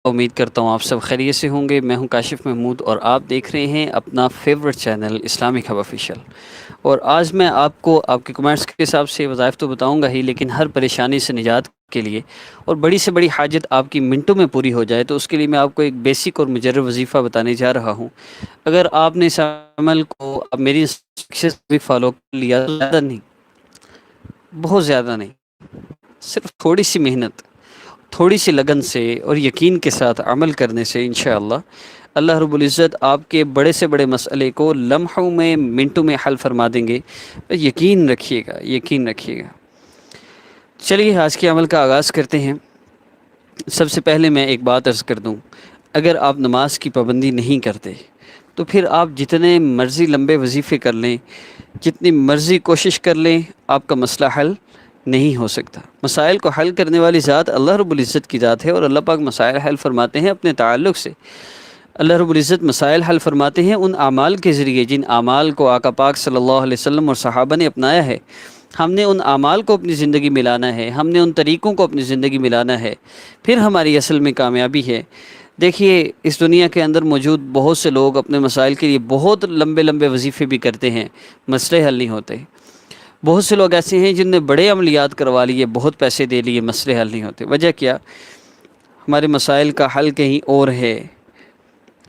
امید کرتا ہوں آپ سب خیریت سے ہوں گے۔ میں ہوں کاشف محمود اور آپ دیکھ رہے ہیں اپنا favourite channel Islamic hub official. اور آج میں آپ کو آپ کے کمنٹس کے حساب سے وظائف تو بتاؤں گا ہی، لیکن ہر پریشانی سے نجات کے لیے اور بڑی سے بڑی حاجت آپ کی منٹوں میں پوری ہو جائے، تو اس کے لیے میں آپ کو ایک بیسک اور مجرب وظیفہ بتانے جا رہا ہوں۔ اگر آپ نے اس عمل کو اب میری انسٹرکشنز بھی فالو کر لیا تو زیادہ نہیں، بہت زیادہ نہیں، صرف تھوڑی سی محنت، تھوڑی سی لگن سے اور یقین کے ساتھ عمل کرنے سے انشاءاللہ اللہ رب العزت آپ کے بڑے سے بڑے مسئلے کو لمحوں میں منٹوں میں حل فرما دیں گے۔ یقین رکھیے گا، یقین رکھیے گا۔ چلیے آج کے عمل کا آغاز کرتے ہیں۔ سب سے پہلے میں ایک بات عرض کر دوں، اگر آپ نماز کی پابندی نہیں کرتے تو پھر آپ جتنے مرضی لمبے وظیفے کر لیں، جتنی مرضی کوشش کر لیں، آپ کا مسئلہ حل نہیں ہو سکتا۔ مسائل کو حل کرنے والی ذات اللہ رب العزت کی ذات ہے، اور اللہ پاک مسائل حل فرماتے ہیں اپنے تعلق سے۔ اللہ رب العزت مسائل حل فرماتے ہیں ان اعمال کے ذریعے جن اعمال کو آقا پاک صلی اللہ علیہ وسلم اور صحابہ نے اپنایا ہے۔ ہم نے ان اعمال کو اپنی زندگی میں لانا ہے، ہم نے ان طریقوں کو اپنی زندگی میں لانا ہے، پھر ہماری اصل میں کامیابی ہے۔ دیکھیے اس دنیا کے اندر موجود بہت سے لوگ اپنے مسائل کے لیے بہت لمبے لمبے وظیفے بھی کرتے ہیں، مسئلے حل نہیں ہوتے۔ بہت سے لوگ ایسے ہیں جن نے بڑے عملیات کروا لیے، بہت پیسے دے لیے، مسئلے حل نہیں ہوتے۔ وجہ کیا؟ ہمارے مسائل کا حل کہیں اور ہے،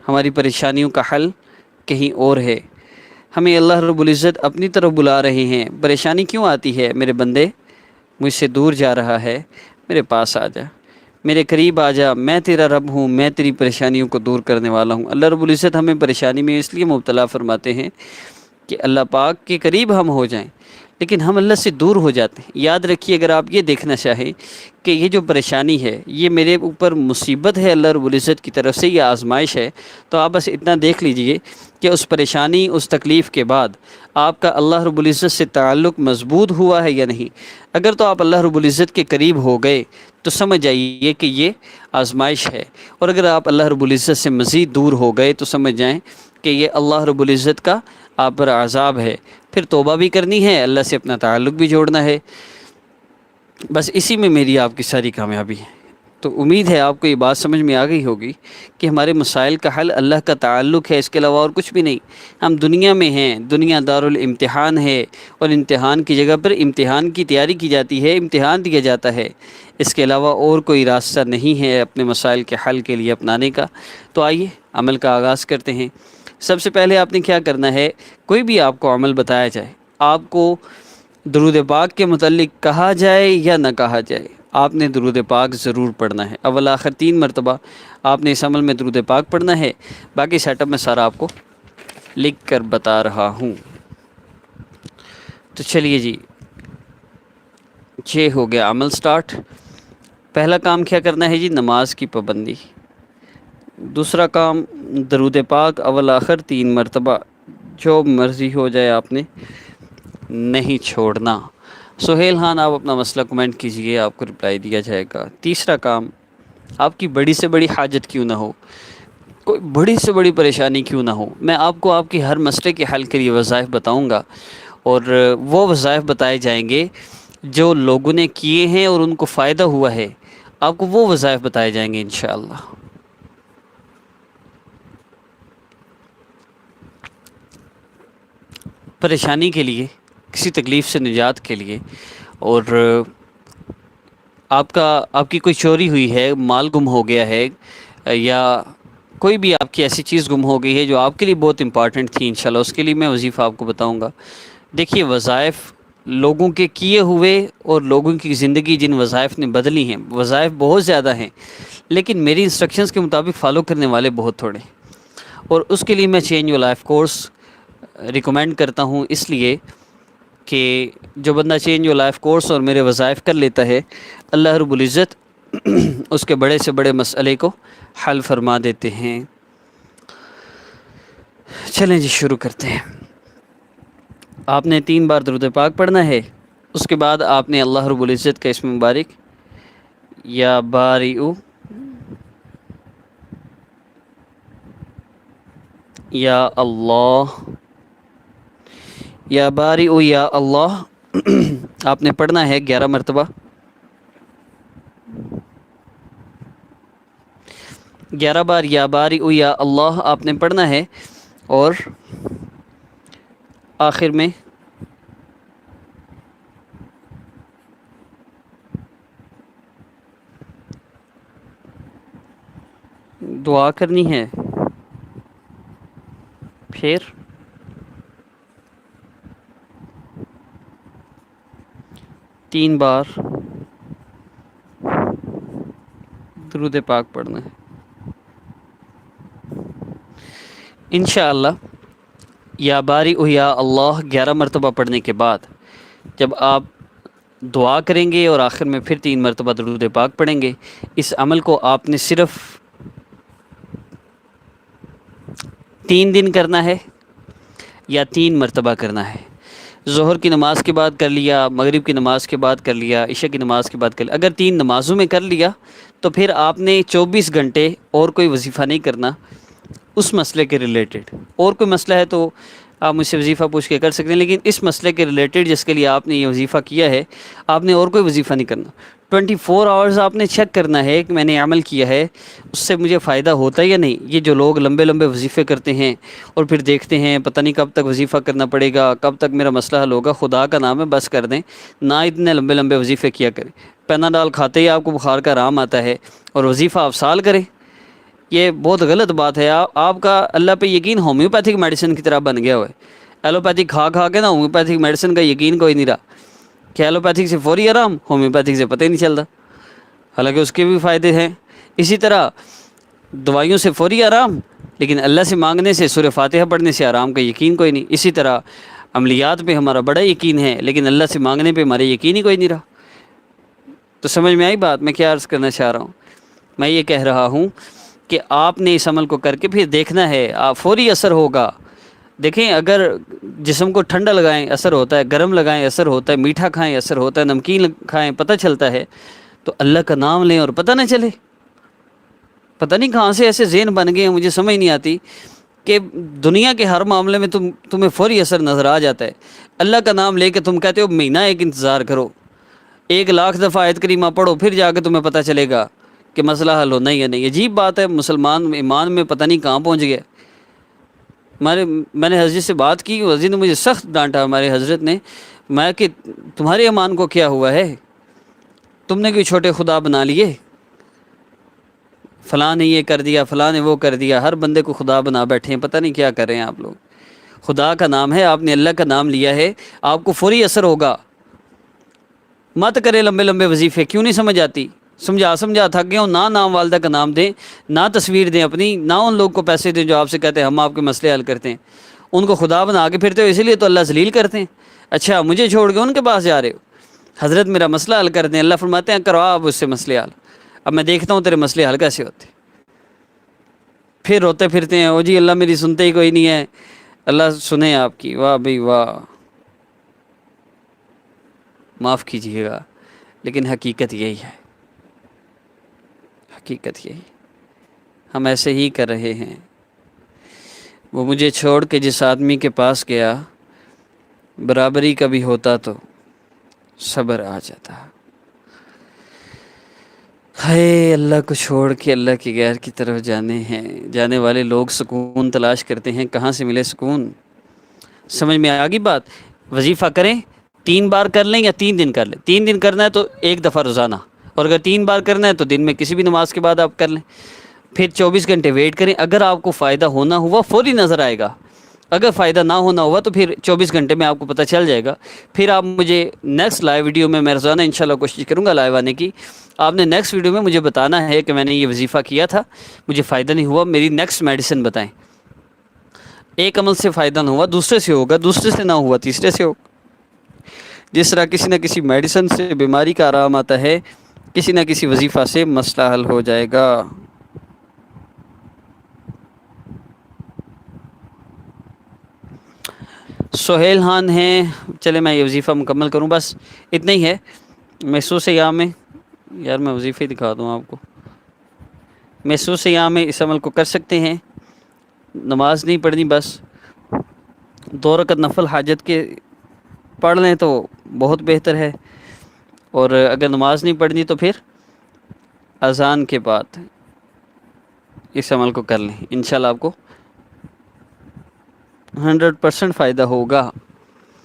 ہماری پریشانیوں کا حل کہیں اور ہے۔ ہمیں اللہ رب العزت اپنی طرف بلا رہے ہیں۔ پریشانی کیوں آتی ہے؟ میرے بندے، مجھ سے دور جا رہا ہے، میرے پاس آ جا، میرے قریب آ جا، میں تیرا رب ہوں، میں تیری پریشانیوں کو دور کرنے والا ہوں۔ اللہ رب العزت ہمیں پریشانی میں اس لیے مبتلا فرماتے ہیں کہ اللہ پاک کے قریب ہم ہو جائیں، لیکن ہم اللہ سے دور ہو جاتے ہیں۔ یاد رکھیے، اگر آپ یہ دیکھنا چاہیں کہ یہ جو پریشانی ہے یہ میرے اوپر مصیبت ہے اللہ رب العزت کی طرف سے، یہ آزمائش ہے، تو آپ بس اتنا دیکھ لیجئے کہ اس پریشانی، اس تکلیف کے بعد آپ کا اللہ رب العزت سے تعلق مضبوط ہوا ہے یا نہیں۔ اگر تو آپ اللہ رب العزت کے قریب ہو گئے تو سمجھ جائیے کہ یہ آزمائش ہے، اور اگر آپ اللہ رب العزت سے مزید دور ہو گئے تو سمجھ جائیں کہ یہ اللہ رب العزت کا آپ پر عذاب ہے۔ پھر توبہ بھی کرنی ہے، اللہ سے اپنا تعلق بھی جوڑنا ہے، بس اسی میں میری آپ کی ساری کامیابی ہے۔ تو امید ہے آپ کو یہ بات سمجھ میں آ گئی ہوگی کہ ہمارے مسائل کا حل اللہ کا تعلق ہے، اس کے علاوہ اور کچھ بھی نہیں۔ ہم دنیا میں ہیں، دنیا دارالامتحان ہے، اور امتحان کی جگہ پر امتحان کی تیاری کی جاتی ہے، امتحان دیا جاتا ہے۔ اس کے علاوہ اور کوئی راستہ نہیں ہے اپنے مسائل کے حل کے لیے اپنانے کا۔ تو آئیے عمل کا آغاز کرتے ہیں۔ سب سے پہلے آپ نے کیا کرنا ہے، کوئی بھی آپ کو عمل بتایا جائے، آپ کو درود پاک کے متعلق کہا جائے یا نہ کہا جائے، آپ نے درود پاک ضرور پڑھنا ہے۔ اول آخر 3 مرتبہ آپ نے اس عمل میں درود پاک پڑھنا ہے۔ باقی سیٹ اپ میں سارا آپ کو لکھ کر بتا رہا ہوں۔ تو چلیے جی، یہ ہو گیا عمل سٹارٹ۔ پہلا کام کیا کرنا ہے جی، نماز کی پابندی۔ دوسرا کام درود پاک اول آخر 3 مرتبہ، جو مرضی ہو جائے آپ نے نہیں چھوڑنا۔ سہیل خان، آپ اپنا مسئلہ کمنٹ کیجئے، آپ کو رپلائی دیا جائے گا۔ تیسرا کام، آپ کی بڑی سے بڑی حاجت کیوں نہ ہو، کوئی بڑی سے بڑی پریشانی کیوں نہ ہو، میں آپ کو آپ کی ہر مسئلے کے حل کے لیے وظائف بتاؤں گا، اور وہ وظائف بتائے جائیں گے جو لوگوں نے کیے ہیں اور ان کو فائدہ ہوا ہے، آپ کو وہ وظائف بتائے جائیں گے انشاءاللہ۔ پریشانی کے لیے، کسی تکلیف سے نجات کے لیے، اور آپ کی کوئی چوری ہوئی ہے، مال گم ہو گیا ہے، یا کوئی بھی آپ کی ایسی چیز گم ہو گئی ہے جو آپ کے لیے بہت امپارٹنٹ تھی، انشاءاللہ اس کے لیے میں وظیفہ آپ کو بتاؤں گا۔ دیکھیے وظائف لوگوں کے کیے ہوئے اور لوگوں کی زندگی جن وظائف نے بدلی ہیں، وظائف بہت زیادہ ہیں، لیکن میری انسٹرکشنز کے مطابق فالو کرنے والے بہت تھوڑے، اور اس کے لیے میں change your life course recommend کرتا ہوں، اس لیے کہ جو بندہ چینج یور لائف کورس اور میرے وظائف کر لیتا ہے، اللہ رب العزت اس کے بڑے سے بڑے مسئلے کو حل فرما دیتے ہیں۔ چلیں جی شروع کرتے ہیں۔ آپ نے 3 بار درود پاک پڑھنا ہے، اس کے بعد آپ نے اللہ رب العزت کا اسم مبارک یا باریئو یا اللہ، یا باریئو یا اللہ آپ نے پڑھنا ہے 11 مرتبہ۔ 11 بار یا باری او یا اللہ آپ نے پڑھنا ہے، اور آخر میں دعا کرنی ہے، پھر 3 بار درود پاک پڑھنا ہے۔ انشاءاللہ یا باری او یا اللہ 11 مرتبہ پڑھنے کے بعد جب آپ دعا کریں گے اور آخر میں پھر 3 مرتبہ درود پاک پڑھیں گے، اس عمل کو آپ نے صرف 3 دن کرنا ہے یا 3 مرتبہ کرنا ہے۔ ظہر کی نماز کے بعد کر لیا، مغرب کی نماز کے بعد کر لیا، عشاء کی نماز کے بعد کر لیا۔ اگر 3 نمازوں میں کر لیا تو پھر آپ نے 24 گھنٹے اور کوئی وظیفہ نہیں کرنا اس مسئلے کے ریلیٹڈ۔ اور کوئی مسئلہ ہے تو آپ مجھ سے وظیفہ پوچھ کے کر سکتے ہیں، لیکن اس مسئلے کے ریلیٹڈ جس کے لیے آپ نے یہ وظیفہ کیا ہے، آپ نے اور کوئی وظیفہ نہیں کرنا۔ 24 آورز آپ نے چیک کرنا ہے کہ میں نے عمل کیا ہے، اس سے مجھے فائدہ ہوتا ہے یا نہیں۔ یہ جو لوگ لمبے لمبے وظیفے کرتے ہیں اور پھر دیکھتے ہیں پتہ نہیں کب تک وظیفہ کرنا پڑے گا، کب تک میرا مسئلہ حل ہوگا، خدا کا نام ہے بس کر دیں، نہ اتنے لمبے لمبے وظیفے کیا کریں۔ پیناڈال کھاتے ہی آپ کو بخار کا آرام آتا ہے اور وظیفہ آپ سال کریں، یہ بہت غلط بات ہے۔ آپ کا اللہ پہ یقین ہومیوپیتھک میڈیسن کی طرح بن گیا ہوا ہے۔ ایلوپیتھک کھا کھا کے نا ہومیوپیتھک میڈیسن کا یقین کوئی نہیں رہا کہ ایلوپیتھک سے فوری آرام، ہومیوپیتھک سے پتہ ہی نہیں چلتا، حالانکہ اس کے بھی فائدے ہیں۔ اسی طرح دوائیوں سے فوری آرام، لیکن اللہ سے مانگنے سے، سورہ فاتحہ پڑھنے سے آرام کا یقین کوئی نہیں۔ اسی طرح عملیات پہ ہمارا بڑا یقین ہے، لیکن اللہ سے مانگنے پہ ہمارے یقین ہی کوئی نہیں رہا۔ تو سمجھ میں آئی بات میں کیا عرض کرنا چاہ رہا ہوں؟ میں یہ کہہ رہا ہوں کہ آپ نے اس عمل کو کر کے پھر دیکھنا ہے، فوری اثر ہوگا۔ دیکھیں، اگر جسم کو ٹھنڈا لگائیں اثر ہوتا ہے، گرم لگائیں اثر ہوتا ہے، میٹھا کھائیں اثر ہوتا ہے، نمکین کھائیں پتہ چلتا ہے، تو اللہ کا نام لیں اور پتہ نہ چلے۔ پتہ نہیں کہاں سے ایسے ذہن بن گئے ہیں، مجھے سمجھ نہیں آتی کہ دنیا کے ہر معاملے میں تمہیں فوری اثر نظر آ جاتا ہے۔ اللہ کا نام لے کے تم کہتے ہو مہینہ ایک انتظار کرو، 1,00,000 دفعہ آیت کریمہ پڑھو، پھر جا کے تمہیں پتہ چلے گا کہ مسئلہ حل ہونا ہی یا نہیں۔ عجیب بات ہے، مسلمان ایمان میں پتہ نہیں کہاں پہنچ گیا۔ میں نے حضرت سے بات کی، حضرت نے مجھے سخت ڈانٹا، ہمارے حضرت نے، میں کہ تمہارے ایمان کو کیا ہوا ہے، تم نے کوئی چھوٹے خدا بنا لیے، فلاں نے یہ کر دیا، فلاں نے وہ کر دیا، ہر بندے کو خدا بنا بیٹھے ہیں، پتہ نہیں کیا کر رہے ہیں آپ لوگ۔ خدا کا نام ہے، آپ نے اللہ کا نام لیا ہے، آپ کو فوری اثر ہوگا۔ مت کرے لمبے لمبے وظیفے، کیوں نہیں سمجھ آتی؟ سمجھا تھک گیا ہوں۔ نہ نام والدہ کا نام دیں، نہ تصویر دیں اپنی، نہ ان لوگ کو پیسے دیں جو آپ سے کہتے ہیں ہم آپ کے مسئلے حل کرتے ہیں، ان کو خدا بنا کے پھرتے ہو، اسی لیے تو اللہ ذلیل کرتے ہیں۔ اچھا، مجھے چھوڑ کے ان کے پاس جا رہے ہو، حضرت میرا مسئلہ حل کر دیں، اللہ فرماتے ہیں کرو آپ اس سے مسئلے حل، اب میں دیکھتا ہوں تیرے مسئلے حل کیسے ہوتے۔ پھر روتے پھرتے ہیں، او جی اللہ میری سنتے ہی کوئی نہیں ہے، اللہ سنیں آپ کی۔ واہ بھائی واہ، معاف کیجیے گا، لیکن حقیقت یہی ہے، حقیقت یہی، ہم ایسے ہی کر رہے ہیں۔ وہ مجھے چھوڑ کے جس آدمی کے پاس گیا، برابری کا بھی ہوتا تو صبر آ جاتا۔ ہائے، اللہ کو چھوڑ کے اللہ کی غیر کی طرف جانے والے لوگ سکون تلاش کرتے ہیں، کہاں سے ملے سکون؟ سمجھ میں آ گئی بات؟ وظیفہ کریں، 3 بار کر لیں یا 3 دن کر لیں۔ 3 دن کرنا ہے تو 1 دفعہ روزانہ، اور اگر 3 بار کرنا ہے تو دن میں کسی بھی نماز کے بعد آپ کر لیں، پھر 24 گھنٹے ویٹ کریں۔ اگر آپ کو فائدہ ہونا ہوا فوری نظر آئے گا، اگر فائدہ نہ ہونا ہوا تو پھر 24 گھنٹے میں آپ کو پتہ چل جائے گا۔ پھر آپ مجھے نیکسٹ لائیو ویڈیو میں روزانہ انشاءاللہ کوشش کروں گا لائیو آنے کی۔ آپ نے نیکسٹ ویڈیو میں مجھے بتانا ہے کہ میں نے یہ وظیفہ کیا تھا، مجھے فائدہ نہیں ہوا، میری نیکسٹ میڈیسن بتائیں۔ ایک عمل سے فائدہ نہ ہوا، دوسرے سے ہوگا، دوسرے سے نہ ہوا تیسرے سے ہوگا۔ جس طرح کسی نہ کسی میڈیسن سے بیماری کا آرام آتا ہے، کسی نہ کسی وظیفہ سے مسئلہ حل ہو جائے گا۔ سہیل خان ہیں، چلے میں یہ وظیفہ مکمل کروں، بس اتنا ہی ہے۔ محسوس ایام میں، یار میں وظیفے دکھا دوں آپ کو، محسوس ایام میں اس عمل کو کر سکتے ہیں۔ نماز نہیں پڑھنی، بس 2 رکعت نفل حاجت کے پڑھ لیں تو بہت بہتر ہے، اور اگر نماز نہیں پڑھنی تو پھر اذان کے بعد اس عمل کو کر لیں، انشاءاللہ آپ کو 100% فائدہ ہوگا۔